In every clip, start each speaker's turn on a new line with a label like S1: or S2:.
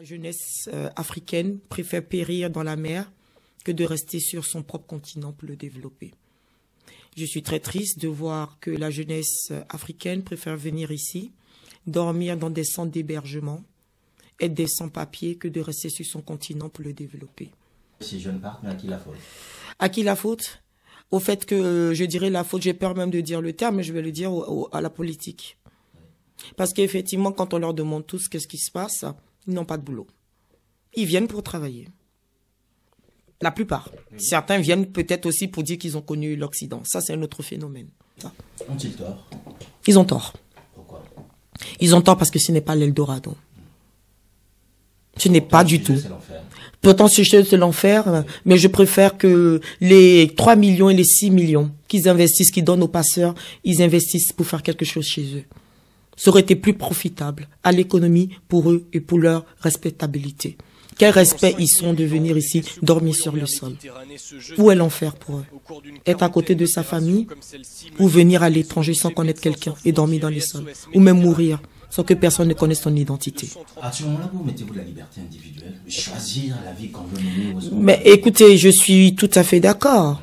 S1: jeunesse africaine préfère périr dans la mer que de rester sur son propre continent pour le développer. Je suis très triste de voir que la jeunesse africaine préfère venir ici, dormir dans des centres d'hébergement, être des sans-papiers que de rester sur son continent pour le développer.
S2: Ces jeunes partent, mais à qui la faute?
S1: À qui la faute? Au fait que je dirais la faute, j'ai peur même de dire le terme, mais je vais le dire à la politique. Parce qu'effectivement, quand on leur demande tous qu'est-ce qui se passe, ils n'ont pas de boulot. Ils viennent pour travailler. La plupart. Certains viennent peut-être aussi pour dire qu'ils ont connu l'Occident. Ça, c'est un autre phénomène.
S2: Ont-ils tort?
S1: Ils ont tort.
S2: Pourquoi?
S1: Ils ont tort parce que ce n'est pas l'Eldorado. Ce n'est pas du tout. Pourtant, c'est l'enfer, mais je préfère que les 3 millions et les 6 millions qu'ils investissent, qu'ils donnent aux passeurs, ils investissent pour faire quelque chose chez eux. Ça aurait été plus profitable à l'économie pour eux et pour leur respectabilité. Quel respect ils sont de venir ici dormir sur le sol? Où est l'enfer pour eux? Être à côté de sa famille ou venir à l'étranger sans connaître quelqu'un et dormir dans les sols? Ou même mourir sans que personne ne connaisse son identité.
S2: À ce moment-là, vous mettez-vous de la liberté individuelle, choisir la vie qu'on veut mener.
S1: Mais écoutez, je suis tout à fait d'accord.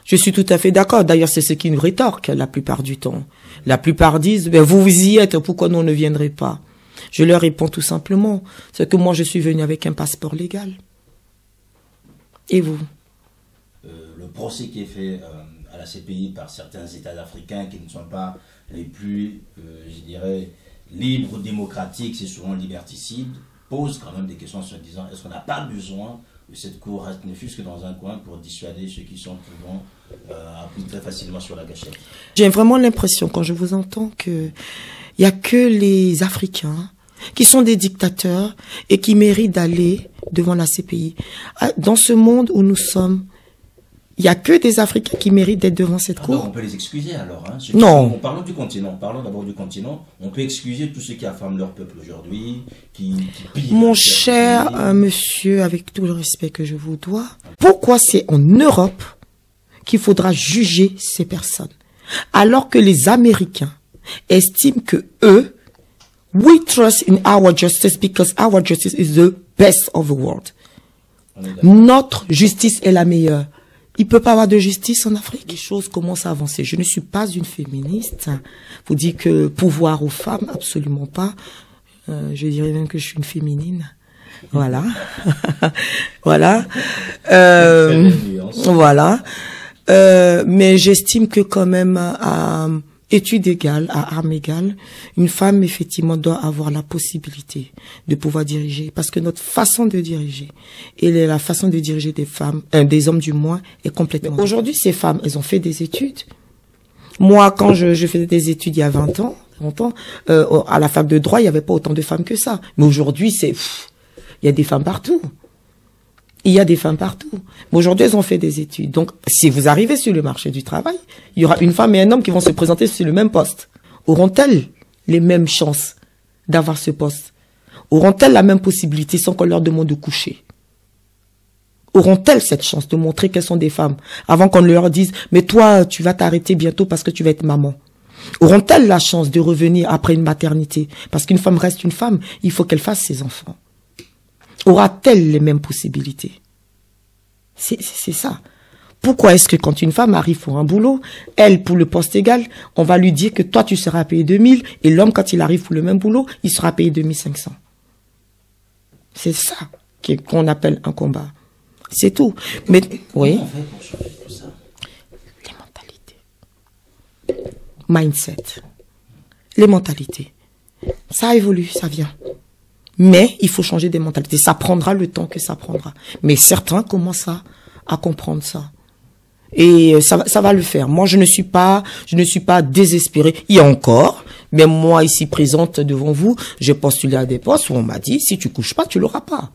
S1: Je suis tout à fait d'accord. D'ailleurs, c'est ce qui nous rétorquent la plupart du temps. La plupart disent, ben, vous y êtes, pourquoi nous ne viendrez pas? Je leur réponds tout simplement, c'est que moi je suis venu avec un passeport légal. Et vous?
S2: Le procès qui est fait à la CPI par certains États africains qui ne sont pas les plus, je dirais, libres, démocratiques, c'est souvent liberticide, pose quand même des questions en se disant, est-ce qu'on n'a pas besoin de cette cour reste ne fût-ce que dans un coin pour dissuader ceux qui sont pouvant appuyer très facilement sur la gâchette?
S1: J'ai vraiment l'impression, quand je vous entends, que il y a que les Africains qui sont des dictateurs et qui méritent d'aller devant la CPI. Dans ce monde où nous sommes, il n'y a que des Africains qui méritent d'être devant cette cour.
S2: On peut les excuser alors. Hein.
S1: Non.
S2: Parlons du continent. Parlons d'abord du continent. On peut excuser tous ceux qui affament leur peuple aujourd'hui, qui pillent.
S1: Mon cher monsieur, avec tout le respect que je vous dois, pourquoi c'est en Europe qu'il faudra juger ces personnes, alors que les Américains estiment que eux, we trust in our justice because our justice is the best of the world. Notre justice est la meilleure. Il peut pas avoir de justice en Afrique. Les choses commencent à avancer. Je ne suis pas une féministe. Vous dites que pouvoir aux femmes, absolument pas. Je dirais même que je suis une féminine. Voilà. Voilà. Voilà. Mais j'estime que quand même à études égales, à armes égales, une femme effectivement doit avoir la possibilité de pouvoir diriger, parce que notre façon de diriger et la façon de diriger des femmes, des hommes du moins, est complètement. Aujourd'hui, ces femmes, elles ont fait des études. Moi, quand je faisais des études il y a 20 ans, à la fac de droit, il n'y avait pas autant de femmes que ça. Mais aujourd'hui, il y a des femmes partout. Il y a des femmes partout. Mais aujourd'hui, elles ont fait des études. Donc, si vous arrivez sur le marché du travail, il y aura une femme et un homme qui vont se présenter sur le même poste. Auront-elles les mêmes chances d'avoir ce poste? Auront-elles la même possibilité sans qu'on leur demande de coucher? Auront-elles cette chance de montrer qu'elles sont des femmes avant qu'on leur dise « Mais toi, tu vas t'arrêter bientôt parce que tu vas être maman ». Auront-elles la chance de revenir après une maternité? Parce qu'une femme reste une femme, il faut qu'elle fasse ses enfants. Aura-t-elle les mêmes possibilités? C'est ça. Pourquoi est-ce que quand une femme arrive pour un boulot, elle, pour le poste égal, on va lui dire que toi, tu seras payé 2000 et l'homme, quand il arrive pour le même boulot, il sera payé 2500. C'est ça qu'on appelle un combat. C'est tout. Mais, oui.
S2: Comment on fait pour changer tout ça?
S1: Les mentalités. Mindset. Les mentalités. Ça évolue, ça vient. Mais il faut changer des mentalités. Ça prendra le temps que ça prendra. Mais certains commencent à comprendre ça. Et ça va le faire. Moi, je ne suis pas désespérée. Il y a encore, même moi ici présente devant vous, j'ai postulé à des postes où on m'a dit, si tu couches pas, tu l'auras pas.